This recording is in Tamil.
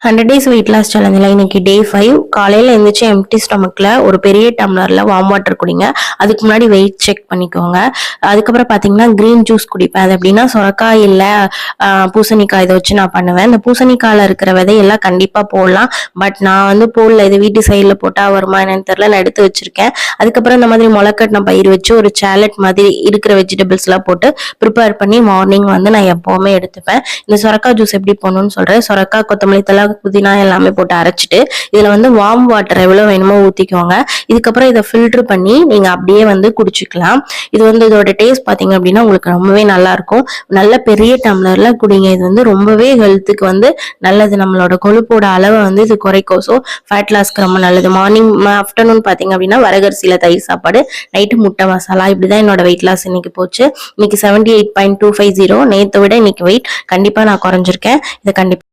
100 டேஸ் வெயிட் லாஸ் சேலஞ்சில் இன்னைக்கு டே 5. காலையில் எழுந்திரிச்சு எம்டி ஸ்டொமக்கில் ஒரு பெரிய டம்ளரில் வார்ம் வாட்டர் குடிங்க. அதுக்கு முன்னாடி வெயிட் செக் பண்ணிக்கோங்க. அதுக்கப்புறம் பார்த்தீங்கன்னா க்ரீன் ஜூஸ் குடிப்பேன். அது எப்படின்னா சொரக்காய் இல்லை பூசணிக்காய் இதை வச்சு நான் பண்ணுவேன். இந்த பூசணிக்காயில் இருக்கிற விதையெல்லாம் கண்டிப்பாக போடலாம். பட் நான் வந்து போடல, இது வீட்டு சைடில் போட்டால் வருமா என்னன்னு தெரியல, நான் எடுத்து வச்சிருக்கேன். அதுக்கப்புறம் இந்த மாதிரி முளைக்கட்டின பயிர் வச்சு ஒரு சேலட் மாதிரி இருக்கிற வெஜிடபிள்ஸ்லாம் போட்டு ப்ரிப்பேர் பண்ணி மார்னிங் வந்து நான் எப்போவுமே எடுத்துப்பேன். இந்த சொரக்காய் ஜூஸ் எப்படி போடணும்னு சொல்கிறேன். சொரக்காய், கொத்தமல்லி தலை, புதினா எல்லாமே போட்டு அரைச்சிட்டு இதுல வந்து வார்ம் வாட்டர் எவ்வளவு வேணுமோ ஊத்திக்கோங்க. இதுக்கப்புறம் இதை ஃபில்டர் பண்ணி நீங்க அப்படியே வந்து குடிச்சுக்கலாம். இது வந்து இதோட டேஸ்ட் பாத்தீங்க அப்படின்னா உங்களுக்கு ரொம்பவே நல்லா இருக்கும். நல்ல பெரிய டம்ளர்ல குடிங்க. இது வந்து ரொம்பவே ஹெல்த்துக்கு வந்து நல்லது. நம்மளோட கொழுப்போட அளவை வந்து இது குறைக்கும். ஸோ ஃபேட் லாஸ்க்கு ரொம்ப நல்லது. மார்னிங் ஆஃப்டர்நூன் பாத்தீங்க அப்படின்னா வரகரிசியில தயிர் சாப்பாடு, நைட்டு முட்டை மசாலா. இப்படிதான் என்னோட வெயிட் லாஸ் இன்னைக்கு போச்சு. இன்னைக்கு 78.250. நேற்றை விட இன்னைக்கு வெயிட் கண்டிப்பா நான் குறைஞ்சிருக்கேன். இதை கண்டிப்பா